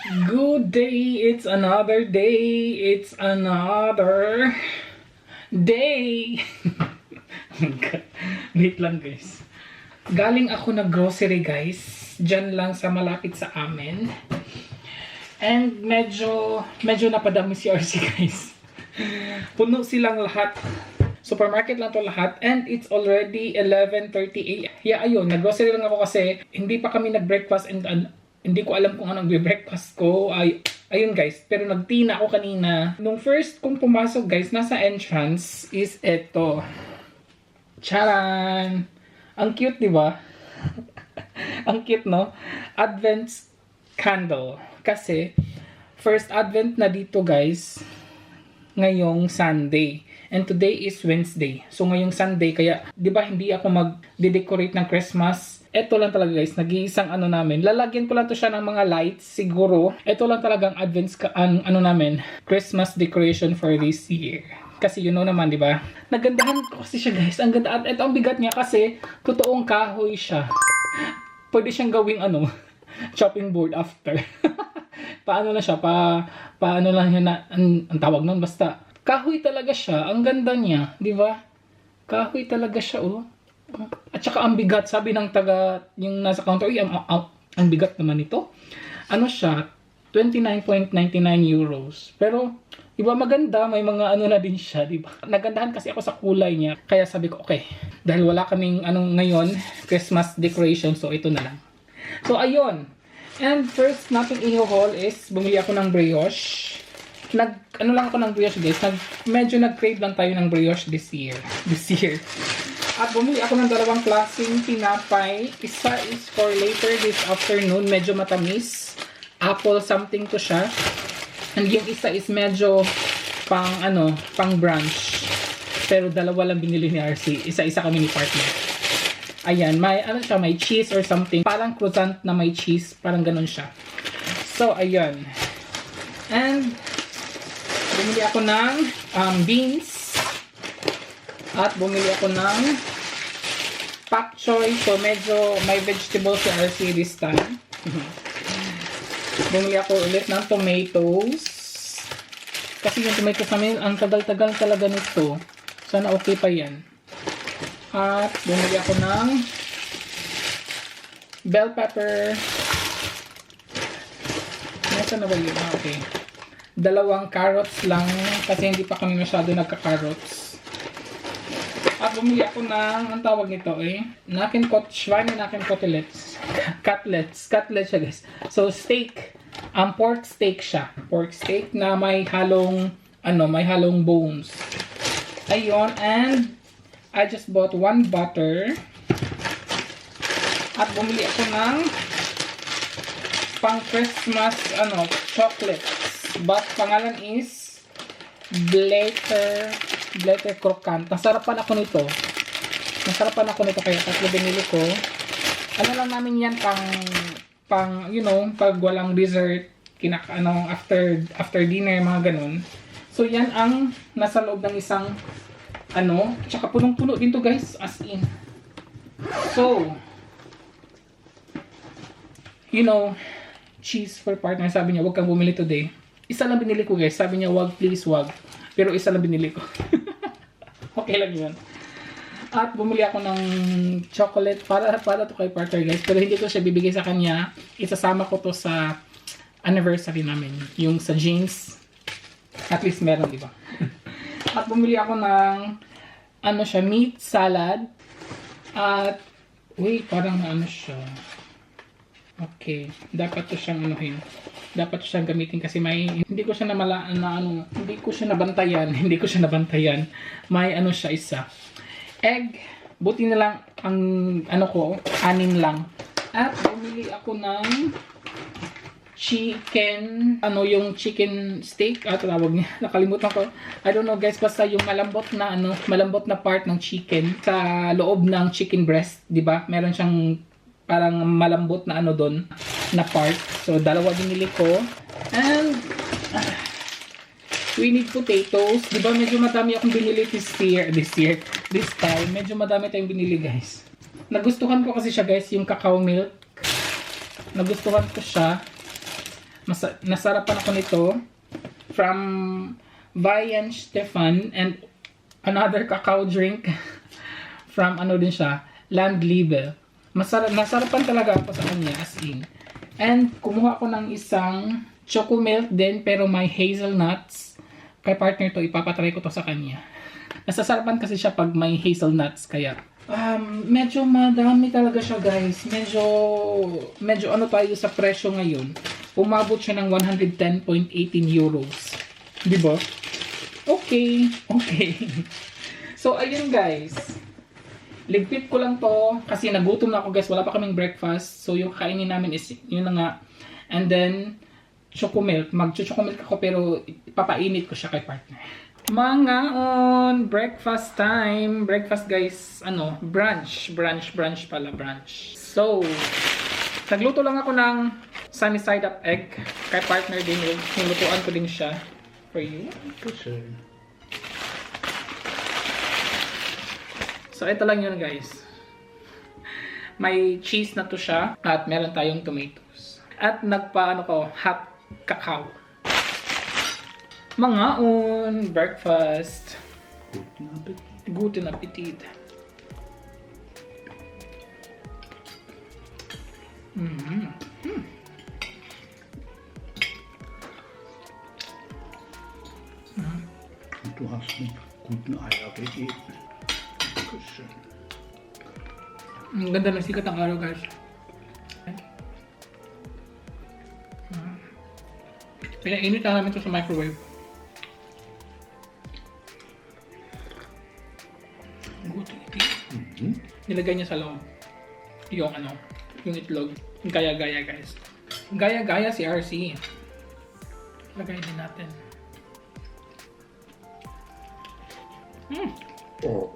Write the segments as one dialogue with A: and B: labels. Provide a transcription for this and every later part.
A: Good day, it's another day, it's another day. Wait lang guys. Galing ako na grocery guys, dyan lang sa malapit sa amin. And medyo napadami si RC guys. Puno silang lahat. Supermarket lang to lahat. And it's already 11:30 a.m. Yeah, ayun, nag-grocery lang ako kasi hindi pa kami nag-breakfast and hindi ko alam kung anong breakfast ko. Ayun guys, pero nag-tea na ako kanina. Nung first kong pumasok guys, nasa entrance is eto. Charan! Ang cute, di ba? Ang cute, no? Advent candle. Kasi, first Advent na dito guys, ngayong Sunday. And today is Wednesday. So ngayong Sunday, kaya, di ba hindi ako mag-decorate ng Christmas? Ito lang talaga guys, nag-iisang ano namin. Lalagyan ko lang to siya ng mga lights, siguro. Ito lang talagang Advent, ano namin, Christmas decoration for this year. Kasi you know naman, di ba? Nagandahan ko kasi siya guys. Ang ganda. At ito ang bigat niya kasi totoong kahoy siya. Pwede siyang gawing ano, chopping board after. Paano na siya? Paano lang yun na, ang tawag nun? Basta, kahoy talaga siya. Ang ganda niya. Di ba? Kahoy talaga siya, oh. At saka ang bigat. Sabi ng taga, yung nasa counter, ang bigat naman ito. Ano siya? 29.99 euros. Pero, iba maganda, may mga ano na din siya, di ba? Nagandahan kasi ako sa kulay niya. Kaya sabi ko, okay, dahil wala kaming ngayon, Christmas decoration, so ito na lang. So, ayun. And first natin i-haul is, bumili ako ng brioche. Ano lang ako ng brioche, guys. Medyo nag-crave lang tayo ng brioche this year. At bumili ako ng dalawang klaseng tinapay. Isa is for later this afternoon, medyo matamis. Apple something to siya. And yung isa is medyo pang brunch. Pero dalawa lang binili ni RC. Isa-isa kami ni partner. Ayan, may may cheese or something. Parang croissant na may cheese. Parang ganun siya. So, ayan. And, bumili ako ng beans. At bumili ako ng pak choy. So, medyo may vegetables si RC this time. Bumili ako ulit ng tomatoes. Kasi yung tomatoes namin, ang tagal-tagal talaga nito. Sana okay pa yan. At bumili ako ng bell pepper. Nasaan na ba yun? Okay. Dalawang carrots lang. Kasi hindi pa kami masyado nagka-carrots. At bumili ako ng, ang tawag nito Schweine Nacken Cutlets. Cutlets siya guys. So steak. Pork steak siya. Pork steak na may halong, may halong bones. Ayun, and I just bought one butter. At bumili ako ng pang Christmas, chocolates. But pangalan is Blatter Crocant. Nasarapan ako nito. Kaya tatlo binili ko. Ano lang namin yan, pag walang dessert, after dinner, mga ganun. So, yan ang nasa loob ng isang, tsaka punong-puno din to guys, as in. So, cheese for partner, sabi niya, wag kang bumili today. Isa lang binili ko guys, sabi niya, wag, please, wag. Pero isa lang binili ko. Okay lang yun. At bumili ako ng chocolate para to kay partner guys. Pero hindi ko siya bibigay sa kanya. Isasama ko to sa anniversary namin. Yung sa jeans. At least meron, di ba? At bumili ako ng meat salad. At wait, parang siya. Okay, dapat to siyang Dapat to siyang gamitin kasi hindi ko siya nabantayan. May siya isa. Egg, buti na lang ang 6 lang. At bumili ako ng chicken, yung chicken steak, tawag niya, nakalimutan ko. I don't know guys, basta yung malambot na part ng chicken sa loob ng chicken breast, di ba? Meron siyang parang malambot na doon na part. So dalawa binili ko. And we need potatoes. Di ba medyo madami akong binili this time. Medyo madami tayong binili guys. Nagustuhan ko kasi siya guys, yung cacao milk. Nagustuhan ko siya. Nasarapan ako nito from Vian Stefan and another cacao drink from ano din siya, Landliebe. Nasarapan talaga ako sa kanya as in. And kumuha ako ng isang choco milk din pero may hazelnuts. Kay partner to, ipapatry ko to sa kanya. Nasasarapan kasi siya pag may hazelnuts kaya. Medyo madami talaga siya guys. Medyo ano tayo sa presyo ngayon. Umabot siya ng 110.18 euros. Diba? Okay. So, ayun guys. Ligpit ko lang to kasi nagutom na ako guys. Wala pa kaming breakfast. So, yung kainin namin is yun na nga. And then, choco milk. Mag-choco milk ako pero ipapainit ko siya kay partner. Mga breakfast time. Breakfast guys, brunch pala, brunch. So, nagluto lang ako ng sunny side up egg. Kay partner din yun. Nilutuan ko din siya. For you. So, ito lang yun guys. May cheese na to siya. At meron tayong tomatoes. At hot cacao. Mga breakfast. Guten Appetit.
B: Du hast einen guten Eierappetit. Dankeschön.
A: Ang ganda ng sikat ng araw guys. Pinainit na namin ito sa microwave. Nilagay niya sa loob yung yung itlog. Gaya-gaya guys. Gaya-gaya si RC. Lagay din natin.
B: Oh.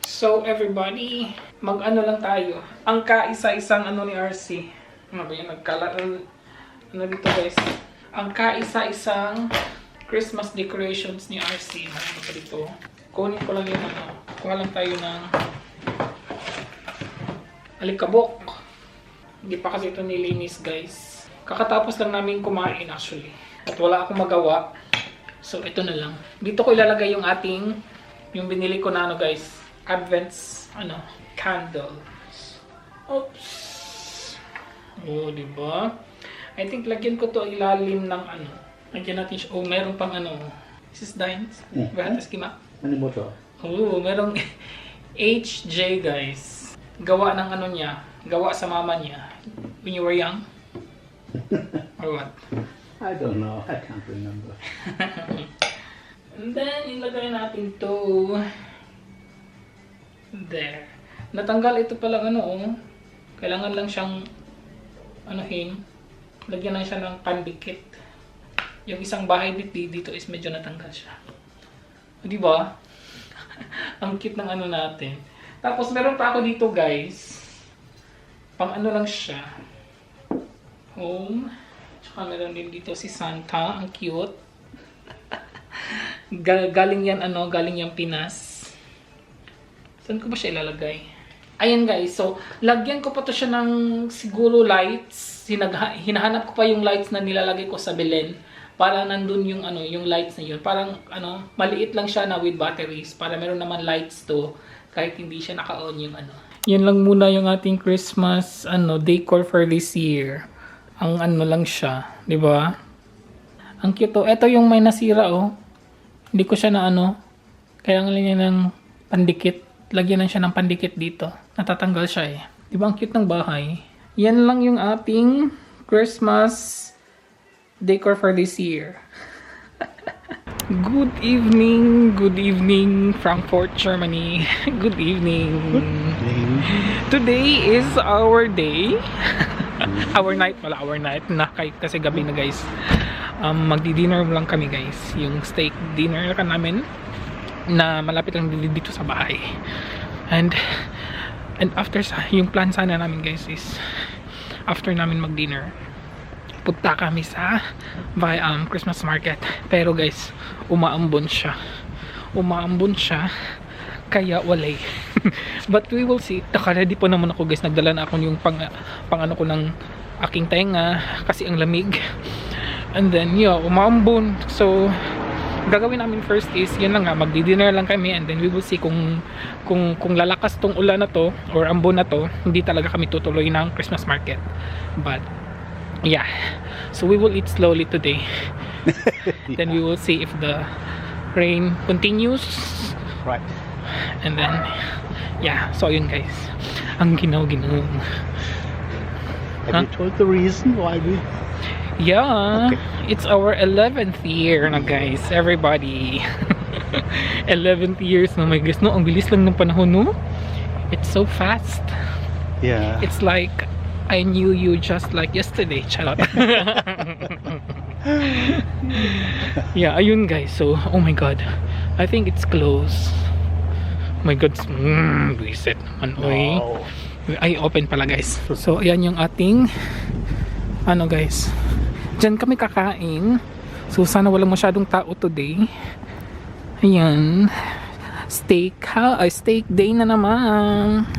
A: So everybody, mag-ano lang tayo. Ang kaisa-isang ni RC. Ano ba yan? Dito guys. Ang kaisa-isang Christmas decorations ni RC. Ano pa dito? Kunin ko lang yung kuha lang tayo ng alikabok. Hindi pa kasi ito nilinis guys. Kakatapos lang namin kumain actually. At wala akong magawa. So ito na lang. Dito ko ilalagay yung yung binili ko na guys. Advents candles. Oops. Oh, diba? I think lagyan ko to ilalim ng lagyan natin siya. Oh, meron pang This is Dines. Gratis kima.
B: Ano mo to?
A: Oh, merong HJ guys. Gawa ng niya. Gawa sa mama niya. When you were young? Or what?
B: I don't know. I can't remember.
A: And then, ilagay natin to there. Natanggal ito pala kailangan lang siyang lagyan lang siya ng pandikit. Yung isang bahay dito is medyo natanggal siya. Di ba? Ang cute ng natin. Tapos meron pa ako dito guys. Pang lang siya. Home. Tsaka meron din dito si Santa. Ang cute. Galing yan galing yan Pinas. Saan ko ba siya ilalagay? Ayan guys, so lagyan ko pa to siya ng siguro lights. Hinahanap ko pa yung lights na nilalagay ko sa Belen para nandun yung yung lights na yun. Parang maliit lang siya na with batteries para meron naman lights to kahit hindi siya naka-on yung Yan lang muna yung ating Christmas decor for this year. Ang lang siya, 'di ba? Ang cute to. Ito yung may nasira Hindi ko siya na kailangan lang niya ng pandikit. Lagyan lang siya ng pandikit dito. Natatanggal siya Di ba ang cute ng bahay? Yan lang yung ating Christmas decor for this year. Good evening, Frankfurt, Germany. Good evening. Today is our day. Our night na kasi gabi na guys. Magdi-dinner lang kami guys. Yung steak dinner namin na malapit lang dito sa bahay. And after yung plan sana namin guys is after namin mag-dinner punta kami sa Christmas market. Pero guys, umaambon siya. Kaya walay. But we will see. Naka-ready po naman ako guys. Nagdala na ako yung pang ano ko ng aking tenga kasi ang lamig. And then umambon. So gagawin namin first is yun lang nga, magdi-dinner lang kami, and then we will see kung lalakas tong ulan na to or ambon na to, hindi talaga kami tutuloy ng Christmas market. But yeah, so we will eat slowly today. Then we will see if the rain continues.
B: Right.
A: And then yeah, so yun guys, ang ginaw-ginaw.
B: Have you told the reason why we...
A: Yeah,
B: Okay.
A: it's our 11th year na guys, everybody. 11th years na, my guys, no? Ang bilis lang ng panahon, no? It's so fast.
B: Yeah.
A: It's like I knew you just like yesterday. Charot. Yeah, ayun guys. So, oh my god, I think it's close. Oh my god, reset naman, oy.
B: Wow.
A: Ay, open pala guys. So, ayan yung ating ano guys. Diyan kami kakain. So, sana walang masyadong tao today. Ayan. Steak day na naman.